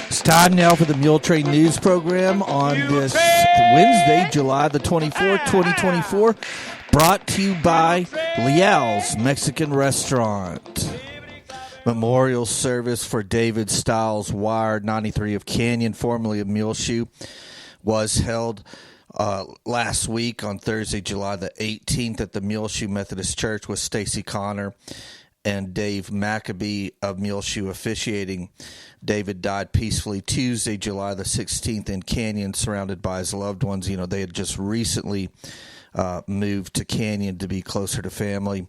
It's time now for the Muletrain News Program on this Wednesday, July the 24th, 2024, brought to you by Leal's Mexican Restaurant. Memorial service for David Stiles Wire, 93 of Canyon, formerly of Muleshoe, was held last week on Thursday, July the 18th at the Muleshoe Methodist Church with Stacy Connor and Dave Maccabee of Muleshoe officiating. David died peacefully Tuesday, July the 16th in Canyon, surrounded by his loved ones. You know, they had just recently moved to Canyon to be closer to family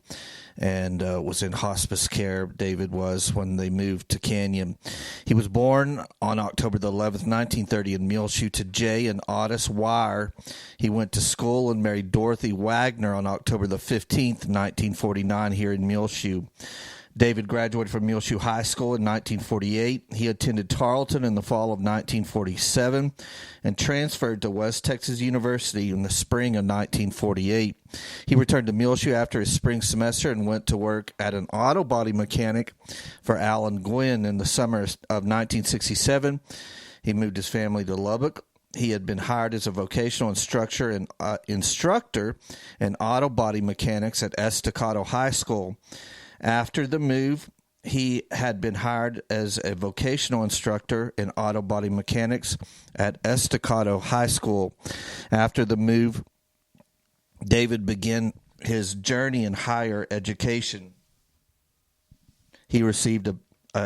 and was in hospice care. David was when they moved to Canyon. He was born on October the 11th, 1930 in Muleshoe to Jay and Otis Wire. He went to school and married Dorothy Wagner on October the 15th, 1949 here in Muleshoe. David graduated from Muleshoe High School in 1948. He attended Tarleton in the fall of 1947 and transferred to West Texas University in the spring of 1948. He returned to Muleshoe after his spring semester and went to work at an auto body mechanic for Alan Gwynn in the summer of 1967. He moved his family to Lubbock. He had been hired as a vocational instructor in auto body mechanics at Estacado High School. After the move, he had been hired as a vocational instructor in auto body mechanics at Estacado High School. After the move, David began his journey in higher education. He received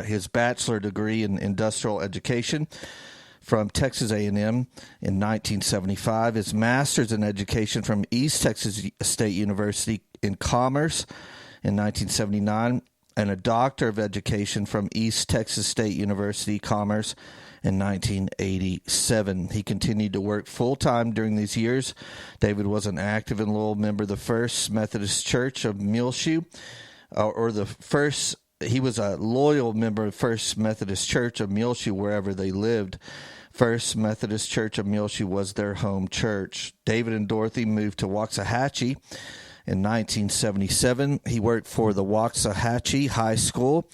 his bachelor degree in industrial education from Texas A&M in 1975, his master's in education from East Texas State University in Commerce in 1979, and a doctor of education from East Texas State University Commerce in 1987. He continued to work full-time during these years. David was an active and loyal member of the First Methodist Church of Muleshoe, he was a loyal member of First Methodist Church of Muleshoe wherever they lived. First Methodist Church of Muleshoe was their home church. David and Dorothy moved to Waxahachie in 1977. He worked for the Waxahachie High School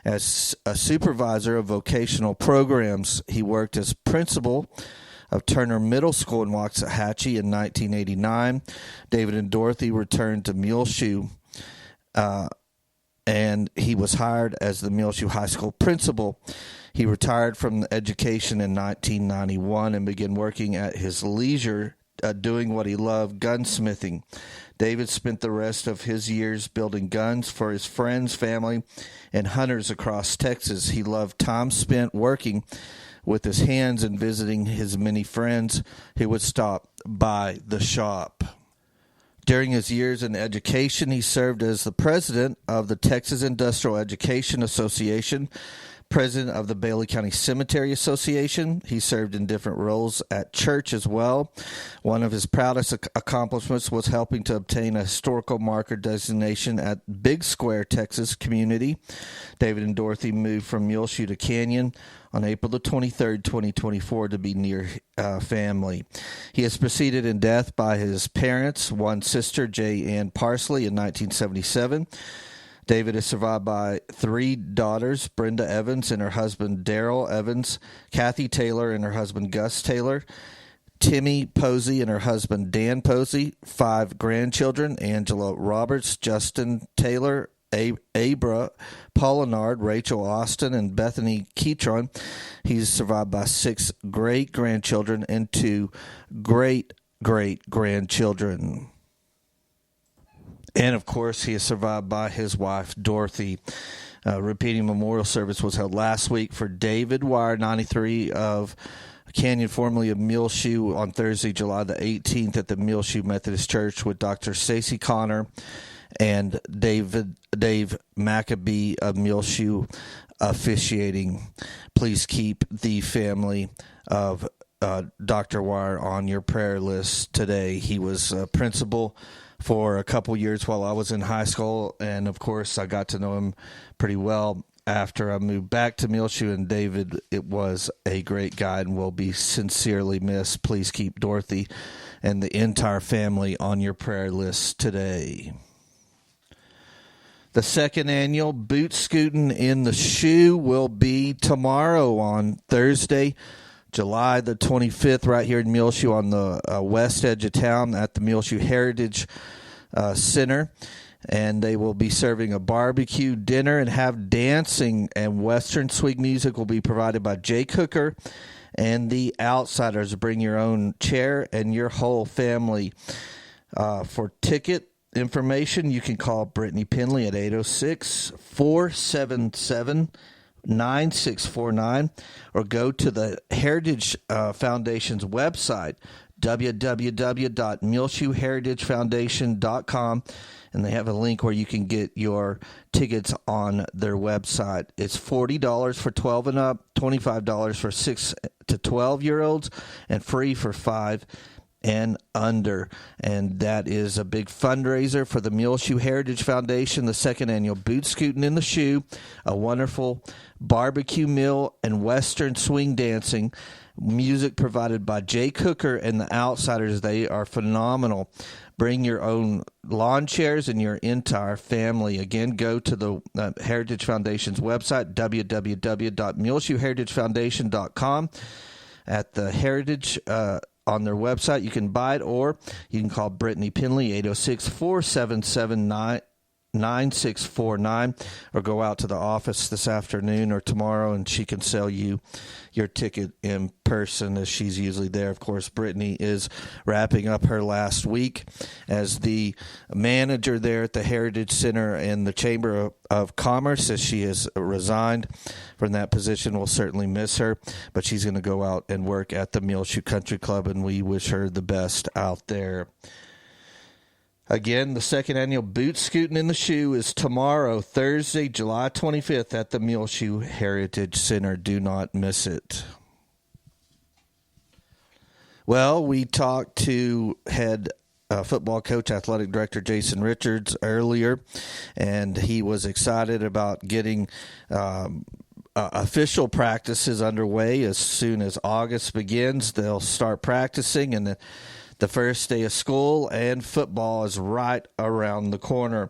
as a supervisor of vocational programs. He worked as principal of Turner Middle School in Waxahachie in 1989. David and Dorothy returned to Muleshoe, and he was hired as the Muleshoe High School principal. He retired from education in 1991 and began working at his leisure, doing what he loved, gunsmithing. David spent the rest of his years building guns for his friends, family, and hunters across Texas. He loved time spent working with his hands and visiting his many friends who would stop by the shop. During his years in education, he served as the president of the Texas Industrial Education Association, president of the Bailey County Cemetery Association. He served in different roles at church as well. One of his proudest accomplishments was helping to obtain a historical marker designation at Big Square, Texas community. David and Dorothy moved from Muleshoe to Canyon on April the 23rd, 2024, to be near family. He is preceded in death by his parents, one sister, J. Ann Parsley, in 1977. David is survived by three daughters, Brenda Evans and her husband Daryl Evans, Kathy Taylor and her husband Gus Taylor, Timmy Posey and her husband Dan Posey, 5 grandchildren, Angela Roberts, Justin Taylor, Abra Pollinard, Rachel Austin, and Bethany Ketron. He's survived by 6 great-grandchildren and 2 great-great-grandchildren. And, of course, he is survived by his wife, Dorothy. Repeating memorial service was held last week for David Wire, 93 of Canyon, formerly of Muleshoe, on Thursday, July the 18th at the Muleshoe Methodist Church with Dr. Stacy Connor and Dave Maccabee of Muleshoe officiating. Please keep the family of Dr. Wire on your prayer list today. He was principal for a couple years while I was in high school, and of course I got to know him pretty well after I moved back to Muleshoe. And David, it was a great guy and will be sincerely missed. Please keep Dorothy and the entire family on your prayer list today. The second annual Boot Scootin' in the Shoe will be tomorrow on Thursday, July the 25th, right here in Muleshoe on the west edge of town at the Muleshoe Heritage Center. And they will be serving a barbecue dinner and have dancing, and Western swing music will be provided by Jay Cooker and the Outsiders. Bring your own chair and your whole family. For ticket information, you can call Brittany Penley at 806-477-9649 or go to the Heritage Foundation's website, www.muleshoeheritagefoundation.com, and they have a link where you can get your tickets on their website. It's $40 for 12 and up, $25 for 6 to 12-year-olds, and free for 5 and under. And that is a big fundraiser for the Muleshoe Heritage Foundation, the second annual Boot Scootin' in the Shoe, a wonderful barbecue meal and Western swing dancing. Music provided by Jay Cooker and the Outsiders. They are phenomenal. Bring your own lawn chairs and your entire family. Again, go to the Heritage Foundation's website, www.muleshoeheritagefoundation.com. At the Heritage on their website, you can buy it, or you can call Brittany Penley, 806-477-9649, or go out to the office this afternoon or tomorrow, and she can sell you your ticket in person, as she's usually there. Of course, Brittany is wrapping up her last week as the manager there at the Heritage Center and the Chamber of Commerce, as she has resigned from that position. We'll certainly miss her, but she's going to go out and work at the Muleshoe Country Club, and we wish her the best out there. Again, the second annual Boot Scootin' in the Shoe is tomorrow, Thursday, July 25th at the Muleshoe Heritage Center. Do not miss it. Well, we talked to head football coach, athletic director Jason Richards earlier, and he was excited about getting official practices underway as soon as August begins. They'll start practicing, and the first day of school and football is right around the corner.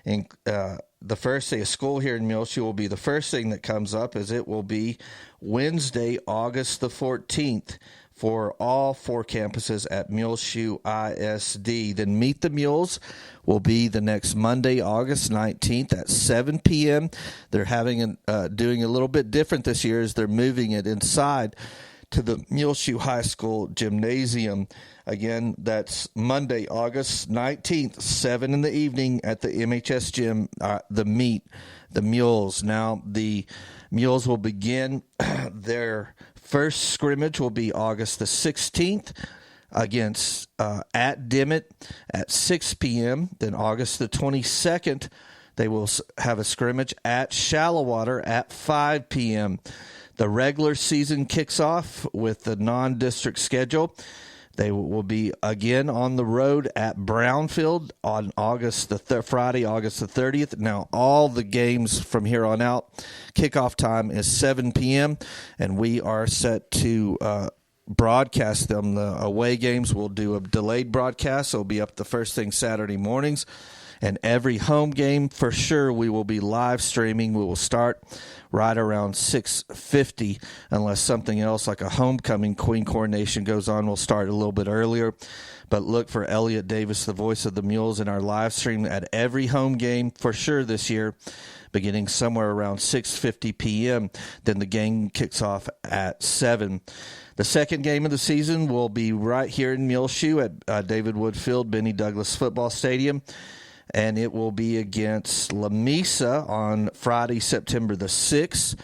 And the first day of school here in Muleshoe will be the first thing that comes up, as it will be Wednesday, August the 14th for all 4 campuses at Muleshoe ISD. Then Meet the Mules will be the next Monday, August 19th at 7 p.m. They're having doing a little bit different this year, as they're moving it inside to the Muleshoe High School gymnasium. Again, that's Monday, August 19th, 7 in the evening at the MHS gym, the Mules. Now, the Mules will begin their first scrimmage will be August the 16th against at Dimmitt at 6 p.m. Then August the 22nd, they will have a scrimmage at Shallowater at 5 p.m. The regular season kicks off with the non-district schedule. They will be again on the road at Brownfield on Friday, August the 30th. Now, all the games from here on out, kickoff time is 7 p.m., and we are set to broadcast them. The away games will do a delayed broadcast. It'll be up the first thing Saturday mornings. And every home game, for sure, we will be live streaming. We will start right around 6:50, unless something else like a homecoming queen coronation goes on. We'll start a little bit earlier. But look for Elliot Davis, the voice of the Mules, in our live stream at every home game for sure this year, beginning somewhere around 6:50 p.m. Then the game kicks off at 7. The second game of the season will be right here in Muleshoe at David Wood Field, Benny Douglas Football Stadium. And it will be against Lamesa on Friday, September the 6th.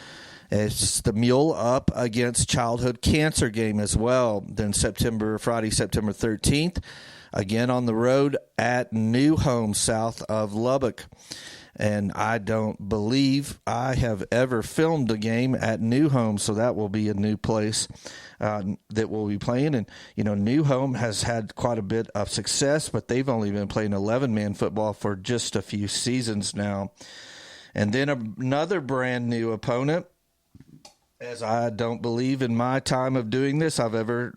It's the Mule up against Childhood Cancer game as well. Then Friday, September 13th, again on the road at New Home, south of Lubbock. And I don't believe I have ever filmed a game at New Home, so that will be a new place that we'll be playing. And, New Home has had quite a bit of success, but they've only been playing 11-man football for just a few seasons now. And then another brand new opponent, as I don't believe in my time of doing this I've ever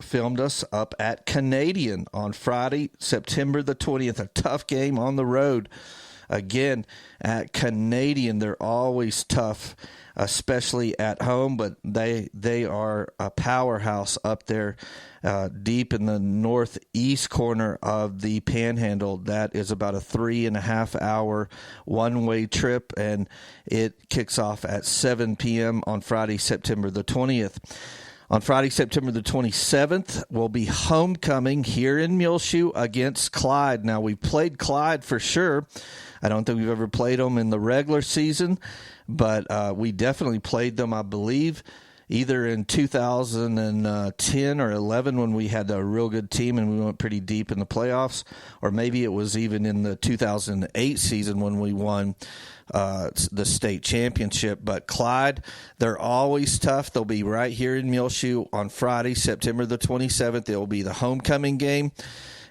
filmed us up at Canadian on Friday, September the 20th, a tough game on the road Again, at Canadian, they're always tough, especially at home, but they are a powerhouse up there deep in the northeast corner of the Panhandle. That is about a 3.5 hour one-way trip, and it kicks off at 7 p.m. on Friday, September the 20th. On Friday, September the 27th, will be homecoming here in Muleshoe against Clyde. Now, we've played Clyde for sure. I don't think we've ever played them in the regular season, but we definitely played them, I believe, either in 2010 or 11 when we had a real good team and we went pretty deep in the playoffs, or maybe it was even in the 2008 season when we won the state championship. But Clyde, they're always tough. They'll be right here in Muleshoe on Friday, September the 27th. It will be the homecoming game,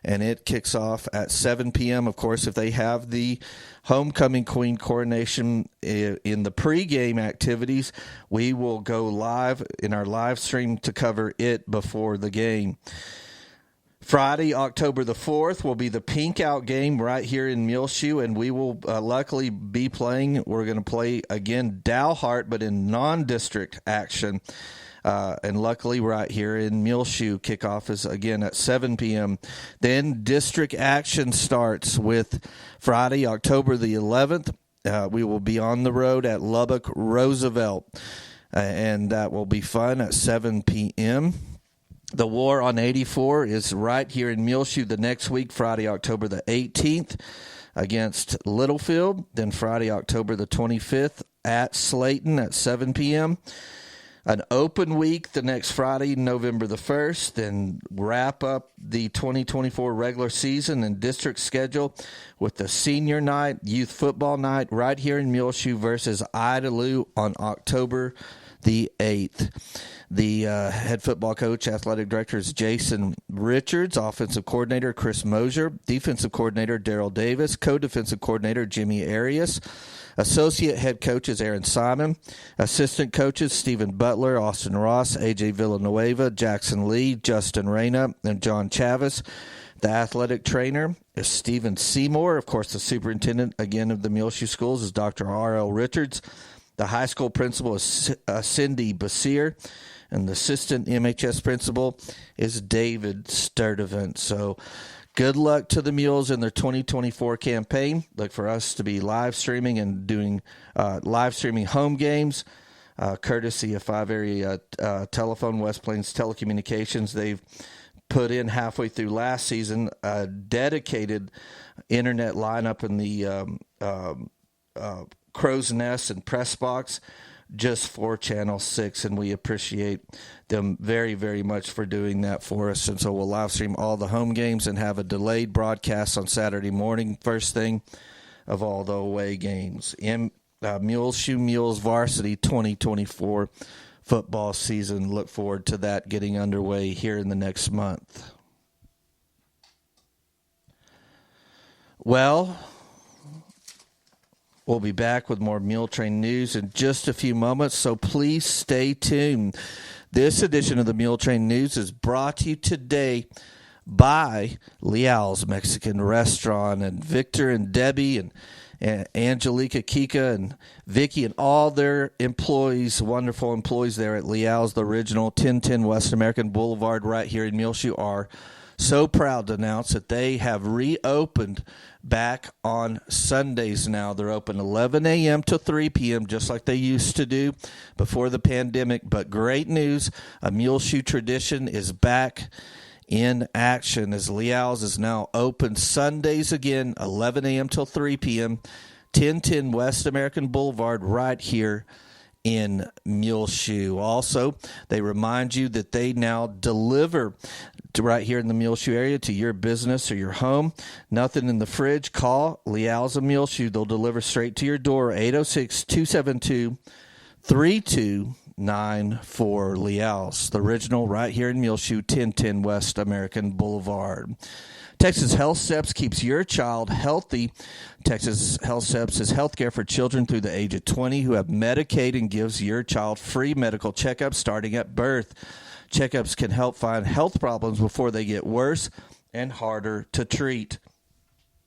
and it kicks off at 7 p.m. Of course, if they have the homecoming queen coronation in the pregame activities, we will go live in our live stream to cover it before the game. Friday, October the 4th, will be the Pink Out game right here in Muleshoe, and we will luckily be playing. We're going to play, again, Dalhart, but in non-district action. And luckily, right here in Muleshoe, kickoff is, again, at 7 p.m. Then district action starts with Friday, October the 11th. We will be on the road at Lubbock Roosevelt, and that will be fun at 7 p.m. The War on 84 is right here in Muleshoe the next week, Friday, October the 18th, against Littlefield. Then Friday, October the 25th, at Slayton at 7 p.m. An open week the next Friday, November the 1st, then wrap up the 2024 regular season and district schedule with the senior night, youth football night, right here in Muleshoe versus Idalou on October the 8th. The head football coach, athletic director is Jason Richards, offensive coordinator Chris Mosier, defensive coordinator Daryl Davis, co-defensive coordinator Jimmy Arias, associate head coach is Aaron Simon, assistant coaches Stephen Butler, Austin Ross, AJ Villanueva, Jackson Lee, Justin Reyna, and John Chavis. The athletic trainer is Stephen Seymour. Of course, the superintendent, again, of the Muleshoe Schools is Dr. R.L. Richards. The high school principal is Cindy Basir, and the assistant MHS principal is David Sturdivant. So good luck to the Mules in their 2024 campaign. Look for us to be live streaming and doing live streaming home games, courtesy of 5 Area Telephone, West Plains Telecommunications. They've put in halfway through last season a dedicated internet lineup in the Crow's Nest and Press Box just for Channel 6, and we appreciate them very, very much for doing that for us. And so we'll live stream all the home games and have a delayed broadcast on Saturday morning, first thing, of all the away games. Muleshoe Mules Varsity 2024 football season. Look forward to that getting underway here in the next month. Well, we'll be back with more Muletrain news in just a few moments, so please stay tuned. This edition of the Muletrain News is brought to you today by Leal's Mexican Restaurant, and Victor and Debbie and Angelica, Kika, and Vicky, and all their employees, wonderful employees there at Leal's, the original 1010 West American Boulevard right here in Muleshoe, are so proud to announce that they have reopened back on Sundays now. They're open 11 a.m. to 3 p.m., just like they used to do before the pandemic. But great news, a Muleshoe tradition is back in action as Leal's is now open Sundays again, 11 a.m. till 3 p.m., 1010 West American Boulevard right here in Muleshoe. Also, they remind you that they now deliver to right here in the Muleshoe area to your business or your home. Nothing in the fridge. Call Leal's of Muleshoe. They'll deliver straight to your door, 806-272-3294. Leal's, the original, right here in Muleshoe, 1010 West American Boulevard. Texas Health Steps keeps your child healthy. Texas Health Steps is healthcare for children through the age of 20 who have Medicaid and gives your child free medical checkups starting at birth. Checkups can help find health problems before they get worse and harder to treat.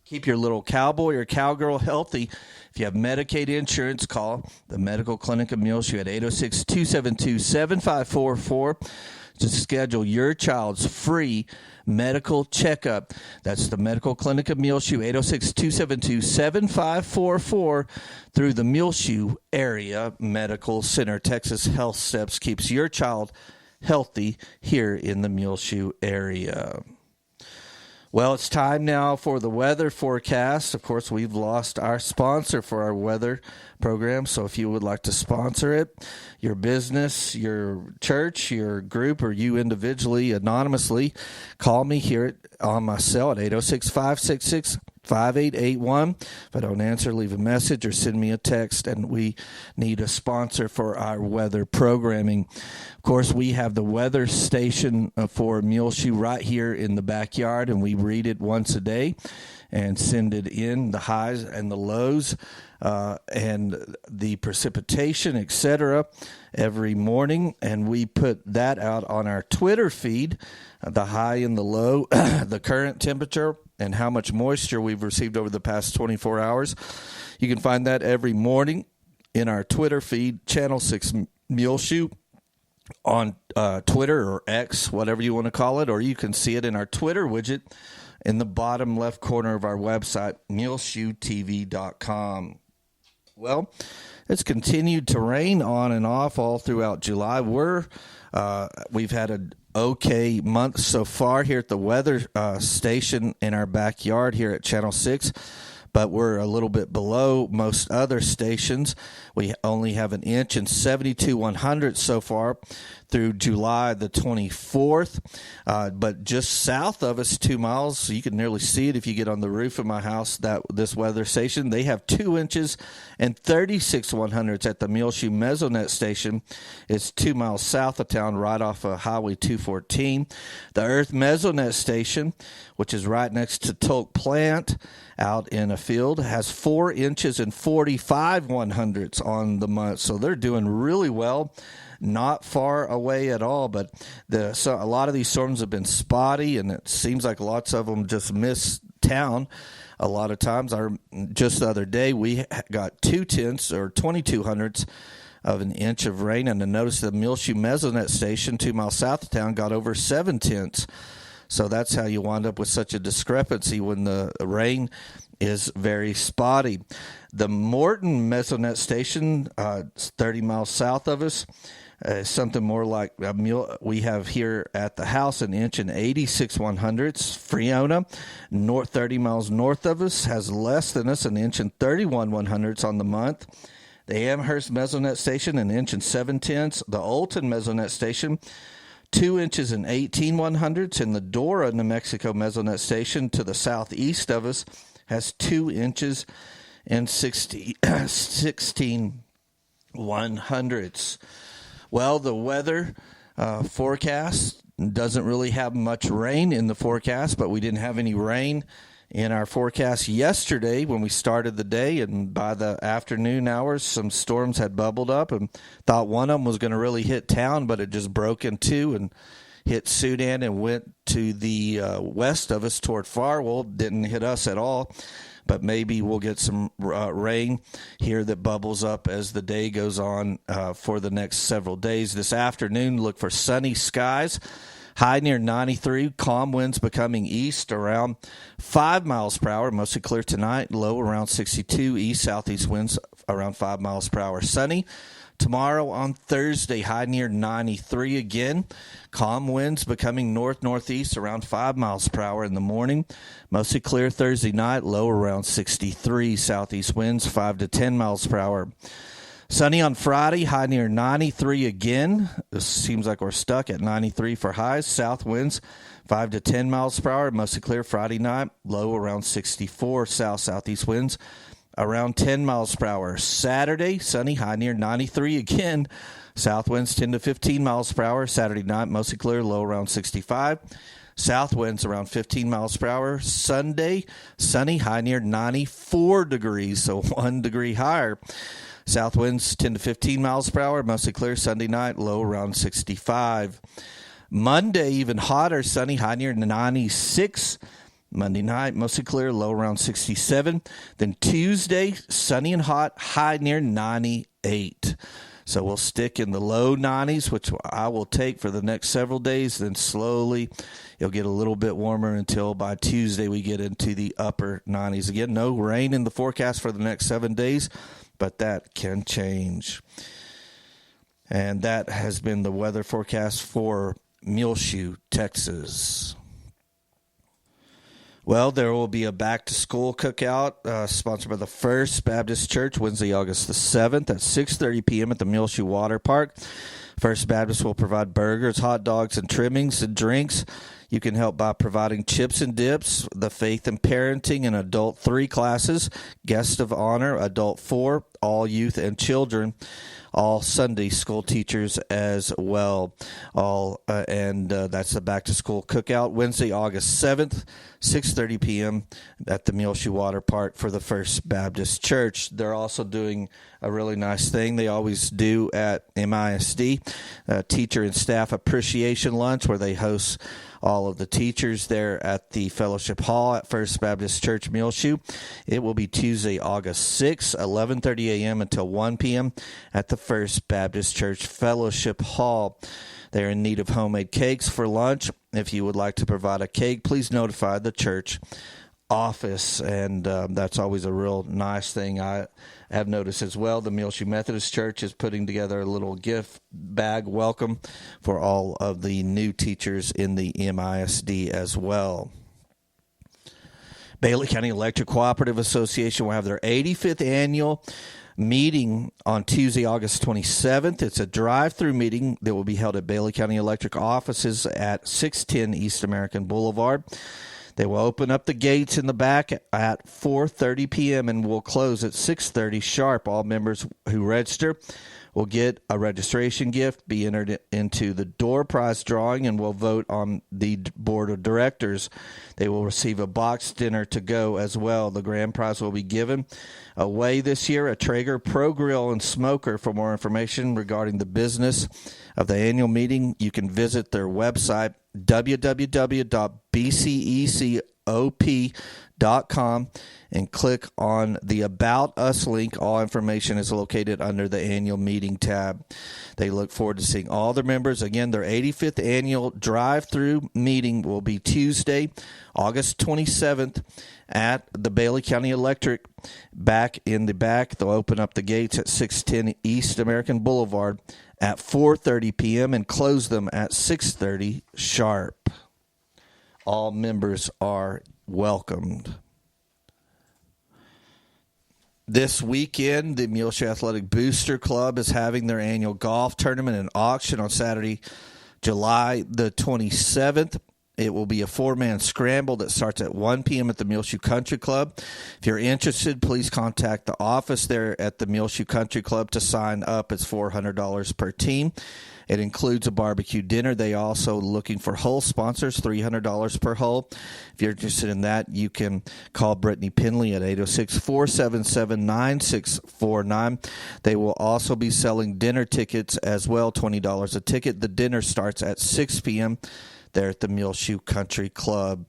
Keep your little cowboy or cowgirl healthy. If you have Medicaid insurance, call the Medical Clinic of Muleshoe at 806-272-7544 to schedule your child's free medical checkup. That's the Medical Clinic of Muleshoe, 806-272-7544 through the Muleshoe Area Medical Center. Texas Health Steps keeps your child healthy here in the Muleshoe area. Well, it's time now for the weather forecast. Of course, we've lost our sponsor for our weather program, so if you would like to sponsor it, your business, your church, your group, or you individually, anonymously, call me here on my cell at 806-566-5881. If I don't answer, leave a message or send me a text, and we need a sponsor for our weather programming. Of course, we have the weather station for Muleshoe right here in the backyard, and we read it once a day and send it in, the highs and the lows, and the precipitation, etc., every morning. And we put that out on our Twitter feed, the high and the low, the current temperature, and how much moisture we've received over the past 24 hours. You can find that every morning in our Twitter feed, Channel 6 Muleshoe, on Twitter or X, whatever you want to call it, or you can see it in our Twitter widget in the bottom left corner of our website, muleshoetv.com. Well, it's continued to rain on and off all throughout July. We've had an okay month so far here at the weather station in our backyard here at Channel 6, but we're a little bit below most other stations. We only have an inch and 72/100 so far through July the 24th, but just south of us 2 miles, so you can nearly see it if you get on the roof of my house, this weather station, they have 2 inches and 36/100 at the Muleshoe Mesonet station. It's 2 miles south of town, right off of Highway 214. The Earth Mesonet station, which is right next to Tolk Plant out in a field, has 4 inches and 45/100 on the month, so they're doing really well. Not far away at all, but a lot of these storms have been spotty, and it seems like lots of them just miss town a lot of times. Just the other day, we got 2/10 or 22/100 of an inch of rain, and to notice the Muleshoe Mesonet station 2 miles south of town got over 7/10. So that's how you wind up with such a discrepancy when the rain is very spotty. The Morton Mesonet station, 30 miles south of us, something more like we have here at the house, an inch and 86/100. Freona, 30 miles north of us, has less than us, an inch and 31/100 on the month. The Amherst Mesonet station, an inch and 7/10. The Olton Mesonet station, 2 inches and 18/100. And the Dora, New Mexico Mesonet station to the southeast of us has 2 inches and 16/100. Well, the weather forecast doesn't really have much rain in the forecast, but we didn't have any rain in our forecast yesterday when we started the day, and by the afternoon hours, some storms had bubbled up, and thought one of them was going to really hit town, but it just broke in two and hit Sudan and went to the west of us toward Farwell. Didn't hit us at all, but maybe we'll get some rain here that bubbles up as the day goes on for the next several days. This afternoon, look for sunny skies. High near 93, calm winds becoming east around 5 miles per hour, mostly clear tonight. Low around 62, east-southeast winds around 5 miles per hour. Sunny tomorrow on Thursday, high near 93 again. Calm winds becoming north-northeast around 5 miles per hour in the morning. Mostly clear Thursday night, low around 63, southeast winds 5 to 10 miles per hour. Sunny on Friday, high near 93 again. This seems like we're stuck at 93 for highs. South winds 5 to 10 miles per hour. Mostly clear Friday night. Low around 64. South-southeast winds around 10 miles per hour. Saturday, sunny, high near 93 again. South winds 10 to 15 miles per hour. Saturday night, mostly clear. Low around 65. South winds around 15 miles per hour. Sunday, sunny, high near 94 degrees, so 1 degree higher. South winds 10 to 15 miles per hour, mostly clear Sunday night, low around 65. Monday, even hotter, sunny, high near 96. Monday night, mostly clear, low around 67. Then Tuesday, sunny and hot, high near 98. So we'll stick in the low 90s, which I will take for the next several days. Then slowly it'll get a little bit warmer until by Tuesday we get into the upper 90s. Again, no rain in the forecast for the next 7 days, but that can change. And that has been the weather forecast for Muleshoe, Texas. Well, there will be a back-to-school cookout sponsored by the First Baptist Church Wednesday, August the 7th at 6:30 p.m. at the Muleshoe Water Park. First Baptist will provide burgers, hot dogs, and trimmings and drinks. You can help by providing chips and dips, the Faith and Parenting and Adult 3 classes, Guest of Honor, Adult 4, all youth and children, all Sunday school teachers as well. That's the back-to-school cookout, Wednesday, August 7th, 6:30 p.m. at the Muleshoe Water Park for the First Baptist Church. They're also doing a really nice thing they always do at MISD, Teacher and Staff Appreciation Lunch, where they host all of the teachers there at the Fellowship Hall at First Baptist Church Muleshoe. It will be Tuesday, August 6th, 11:30 a.m. until 1 p.m. at the First Baptist Church Fellowship Hall. They're in need of homemade cakes for lunch. If you would like to provide a cake, please notify the church office, and that's always a real nice thing. I have noticed as well the Muleshoe Methodist Church is putting together a little gift bag welcome for all of the new teachers in the MISD as well. Bailey County Electric Cooperative Association will have their 85th annual meeting on Tuesday, August 27th. It's a drive-through meeting that will be held at Bailey County Electric offices at 610 East American Boulevard. They will open up the gates in the back at 4:30 p.m. and will close at 6:30 sharp. All members who register will get a registration gift, be entered into the door prize drawing, and will vote on the board of directors. They will receive a boxed dinner to go as well. The grand prize will be given away this year, a Traeger Pro Grill and Smoker. For more information regarding the business of the annual meeting, you can visit their website, www.bcecop.com, and click on the About Us link. All information is located under the annual meeting tab. They look forward to seeing all their members. Again, their 85th annual drive-through meeting will be Tuesday, August 27th at the Bailey County Electric. Back in the back, they'll open up the gates at 610 East American Boulevard at 4:30 p.m. and close them at 6:30 sharp. All members are welcomed. This weekend, the Muleshoe Athletic Booster Club is having their annual golf tournament and auction on Saturday, July the 27th. It will be a four-man scramble that starts at 1 p.m. at the Muleshoe Country Club. If you're interested, please contact the office there at the Muleshoe Country Club to sign up. It's $400 per team. It includes a barbecue dinner. They are also looking for hole sponsors, $300 per hole. If you're interested in that, you can call Brittany Penley at 806-477-9649. They will also be selling dinner tickets as well, $20 a ticket. The dinner starts at 6 p.m. there at the Muleshoe Country Club.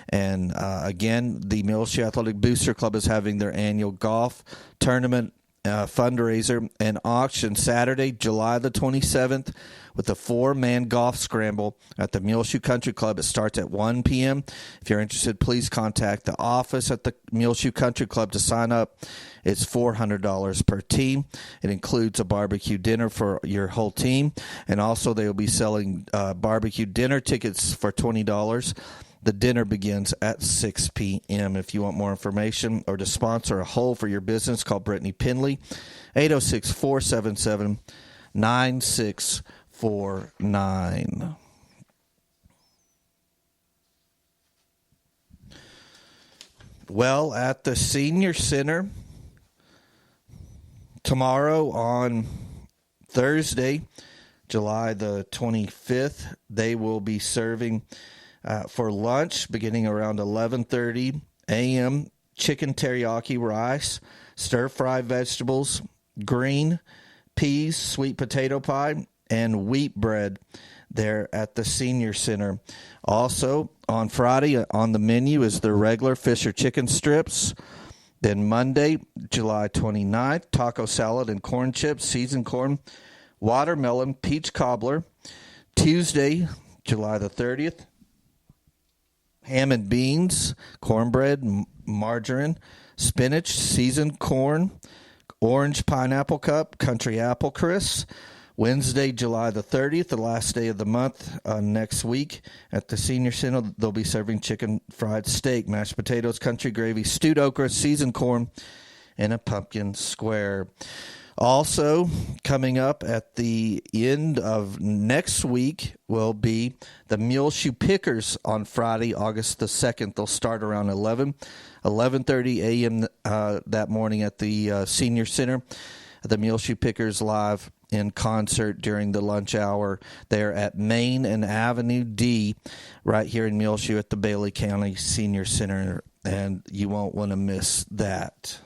And again, the Muleshoe Athletic Booster Club is having their annual golf tournament fundraiser and auction Saturday, July the 27th, with a four-man golf scramble at the Muleshoe Country Club. It starts at 1 p.m. If you're interested, please contact the office at the Muleshoe Country Club to sign up. It's $400 per team. It includes a barbecue dinner for your whole team, and also they will be selling barbecue dinner tickets for $20. The dinner begins at 6 p.m. If you want more information or to sponsor a hole for your business, call Brittany Penley, 806-477-9649. Well, at the Senior Center tomorrow on Thursday, July the 25th, they will be serving for lunch beginning around 11:30 a.m. chicken teriyaki rice, stir-fried vegetables, green peas, sweet potato pie, and wheat bread there at the Senior Center. Also, on Friday on the menu is the regular fish or chicken strips. Then Monday, July 29th, taco salad and corn chips, seasoned corn, watermelon, peach cobbler. Tuesday, July the 30th, ham and beans, cornbread, margarine, spinach, seasoned corn, orange pineapple cup, country apple crisp. Wednesday, July the 30th, the last day of the month, next week at the Senior Center, they'll be serving chicken fried steak, mashed potatoes, country gravy, stewed okra, seasoned corn, and a pumpkin square. Also, coming up at the end of next week will be the Mule Shoe Pickers on Friday, August the 2nd. They'll start around 11:30 a.m. That morning at the Senior Center. The Mule Shoe Pickers live in concert during the lunch hour there at Main and Avenue D right here in Muleshoe at the Bailey County Senior Center, and you won't want to miss that.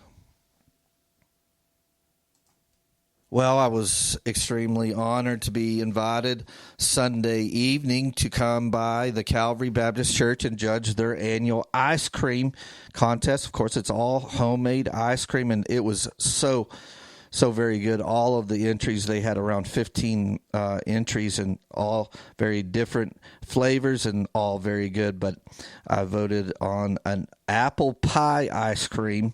Well, I was extremely honored to be invited Sunday evening to come by the Calvary Baptist Church and judge their annual ice cream contest. Of course, it's all homemade ice cream, and it was so very good. All of the entries, they had around 15 entries, and all very different flavors and all very good. But I voted on an apple pie ice cream,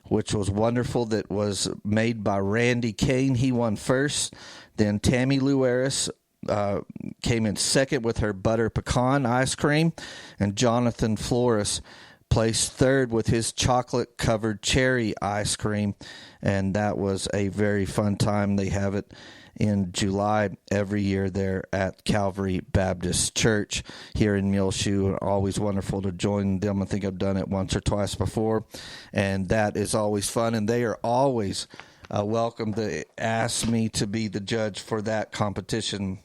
which was wonderful, that was made by Randy Kane. He won first. Then Tammy Luaris came in second with her butter pecan ice cream, and Jonathan Flores placed third with his chocolate-covered cherry ice cream, and that was a very fun time. They have it in July every year there at Calvary Baptist Church here in Muleshoe. Always wonderful to join them. I think I've done it once or twice before, and that is always fun, and they are always welcome to ask me to be the judge for that competition.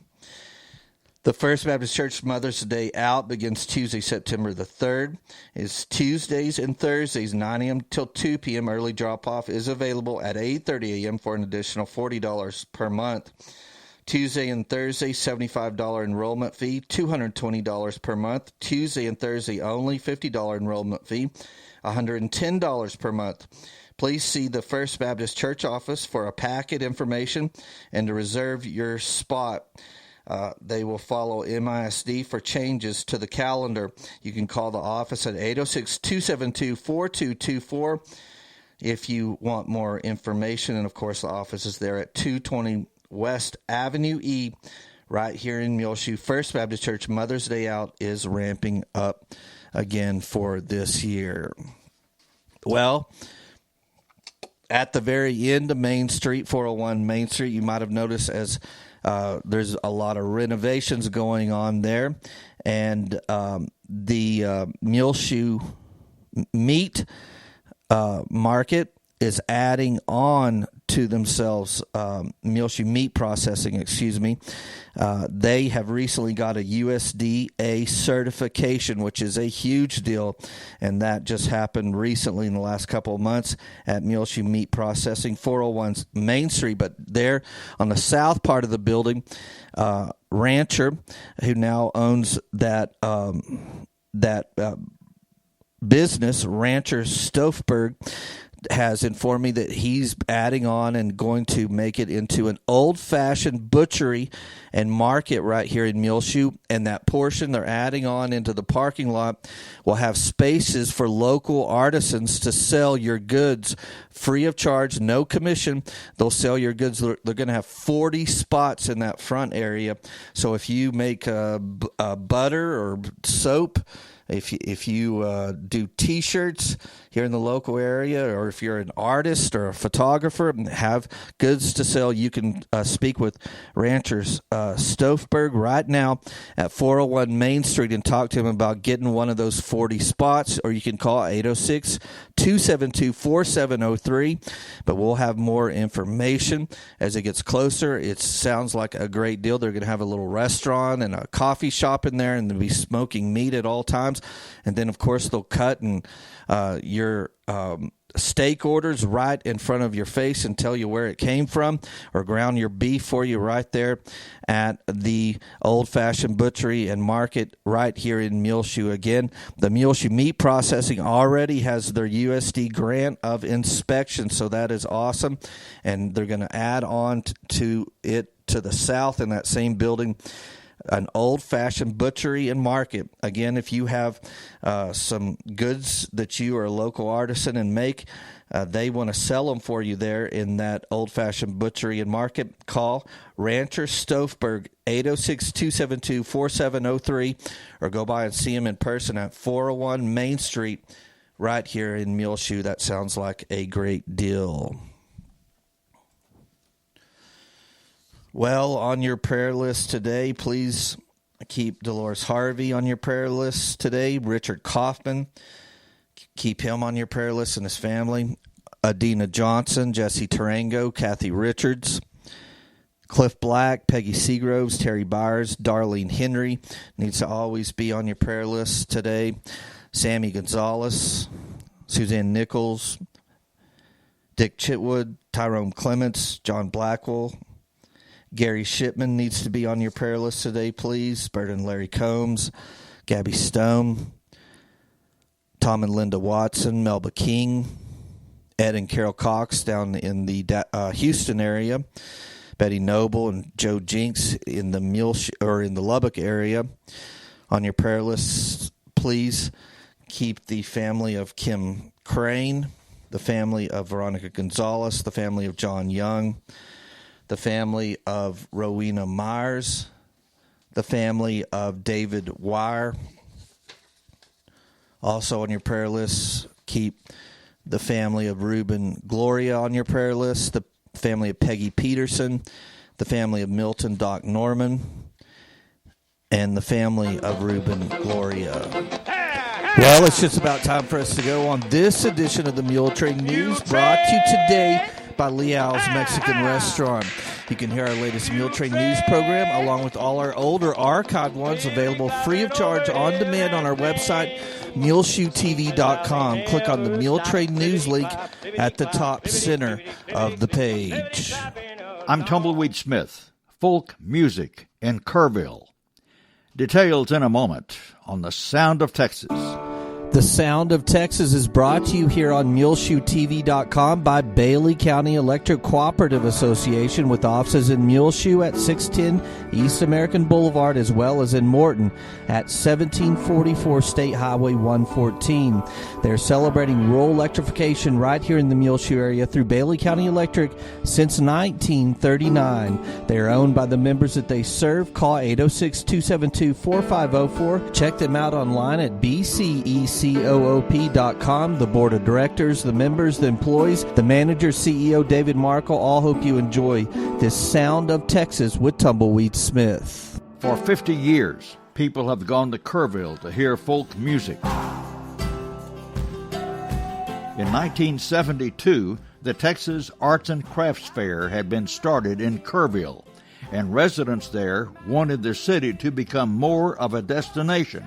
The First Baptist Church Mother's Day Out begins Tuesday, September the 3rd. It's Tuesdays and Thursdays, 9 a.m. till 2 p.m. Early drop-off is available at 8:30 a.m. for an additional $40 per month. Tuesday and Thursday, $75 enrollment fee, $220 per month. Tuesday and Thursday only, $50 enrollment fee, $110 per month. Please see the First Baptist Church office for a packet information and to reserve your spot. They will follow MISD for changes to the calendar. You can call the office at 806-272-4224 if you want more information. And, of course, the office is there at 220 West Avenue E right here in Muleshoe. First Baptist Church Mother's Day Out is ramping up again for this year. Well, at the very end of Main Street, 401 Main Street, you might have noticed as there's a lot of renovations going on there, and the Muleshoe Meat Market is adding on to themselves Muleshoe Meat Processing, they have recently got a USDA certification, which is a huge deal, and that just happened recently in the last couple of months at Muleshoe Meat Processing, 401 Main Street. But there on the south part of the building, Rancher, who now owns that business, Rancher Stofberg, has informed me that he's adding on and going to make it into an old-fashioned butchery and market right here in Muleshoe. And that portion they're adding on into the parking lot will have spaces for local artisans to sell your goods free of charge, no commission. They'll sell your goods. They're going to have 40 spots in that front area. So if you make butter or soap, if you do T-shirts here in the local area, or if you're an artist or a photographer and have goods to sell, you can speak with Ranchers Stofberg right now at 401 Main Street and talk to him about getting one of those 40 spots, or you can call 806-272-4703. But we'll have more information as it gets closer. It sounds like a great deal. They're going to have a little restaurant and a coffee shop in there, and they'll be smoking meat at all times. And then, of course, they'll cut and your steak orders right in front of your face and tell you where it came from, or ground your beef for you right there at the Old Fashioned Butchery and Market right here in Muleshoe. Again, the Muleshoe Meat Processing already has their USD grant of inspection, so that is awesome. And they're going to add on to it to the south in that same building, an old-fashioned butchery and market. Again, if you have some goods that you are a local artisan and make, they want to sell them for you there in that old-fashioned butchery and market. Call Rancher Stofberg, 806-272-4703, or go by and see them in person at 401 Main Street right here in Muleshoe. That sounds like a great deal. Well, on your prayer list today, please keep Dolores Harvey on your prayer list today. Richard Kaufman, keep him on your prayer list and his family. Adina Johnson, Jesse Tarango, Kathy Richards, Cliff Black, Peggy Seagroves, Terry Byers, Darlene Henry needs to always be on your prayer list today. Sammy Gonzalez, Suzanne Nichols, Dick Chitwood, Tyrone Clements, John Blackwell, Gary Shipman needs to be on your prayer list today, please. Bert and Larry Combs, Gabby Stone, Tom and Linda Watson, Melba King, Ed and Carol Cox down in the Houston area, Betty Noble and Joe Jinks in the in the Lubbock area. On your prayer list, please keep the family of Kim Crane, the family of Veronica Gonzalez, the family of John Young, the family of Rowena Myers, the family of David Wire. Also on your prayer list, keep the family of Reuben Gloria on your prayer list, the family of Peggy Peterson, the family of Milton Doc Norman, and the family of Reuben Gloria. Well, it's just about time for us to go on this edition of the Muletrain News, brought to you today by Leal's Mexican Restaurant. You can hear our latest Muletrain News program along with all our older archived ones available free of charge on demand on our website, muleshoetv.com. Click on the Muletrain News link at the top center of the page. I'm Tumbleweed Smith, folk music in Kerrville. Details in a moment on the Sound of Texas. The Sound of Texas is brought to you here on MuleshoeTV.com by Bailey County Electric Cooperative Association, with offices in Muleshoe at 610 East American Boulevard, as well as in Morton at 1744 State Highway 114. They're celebrating rural electrification right here in the Muleshoe area through Bailey County Electric since 1939. They are owned by the members that they serve. Call 806-272-4504. Check them out online at BCEC. COOP.com. The board of directors, the members, the employees, the manager, CEO David Markle, all hope you enjoy this Sound of Texas with Tumbleweed Smith. For 50 years, people have gone to Kerrville to hear folk music. In 1972, the Texas Arts and Crafts Fair had been started in Kerrville, and residents there wanted their city to become more of a destination.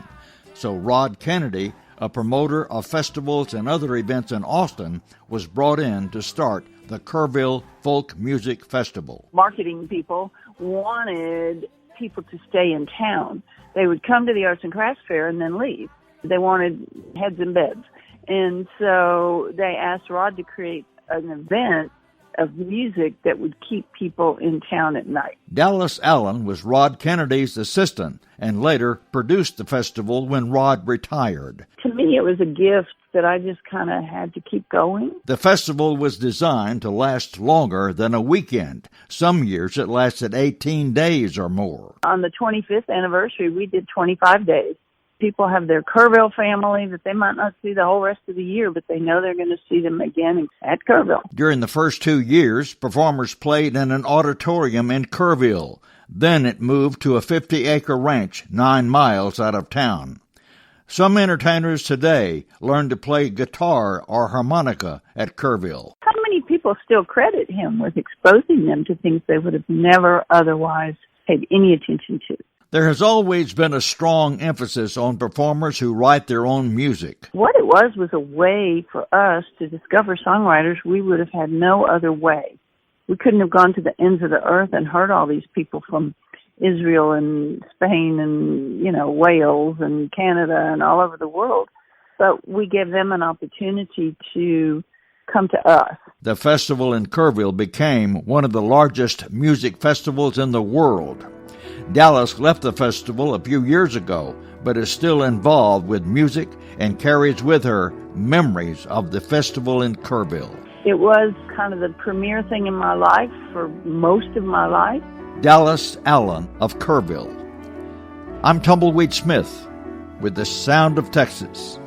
So Rod Kennedy, a promoter of festivals and other events in Austin, was brought in to start the Kerrville Folk Music Festival. Marketing people wanted people to stay in town. They would come to the Arts and Crafts Fair and then leave. They wanted heads in beds. And so they asked Rod to create an event of music that would keep people in town at night. Dallas Allen was Rod Kennedy's assistant and later produced the festival when Rod retired. To me, it was a gift that I just kind of had to keep going. The festival was designed to last longer than a weekend. Some years it lasted 18 days or more. On the 25th anniversary, we did 25 days. People have their Kerrville family that they might not see the whole rest of the year, but they know they're going to see them again at Kerrville. During the first 2 years, performers played in an auditorium in Kerrville. Then it moved to a 50-acre ranch 9 miles out of town. Some entertainers today learn to play guitar or harmonica at Kerrville. How many people still credit him with exposing them to things they would have never otherwise paid any attention to? There has always been a strong emphasis on performers who write their own music. What it was a way for us to discover songwriters we would have had no other way. We couldn't have gone to the ends of the earth and heard all these people from Israel and Spain and, Wales and Canada and all over the world. But we gave them an opportunity to come to us. The festival in Kerrville became one of the largest music festivals in the world. Dallas left the festival a few years ago, but is still involved with music and carries with her memories of the festival in Kerrville. It was kind of the premier thing in my life for most of my life. Dallas Allen of Kerrville. I'm Tumbleweed Smith with the Sound of Texas.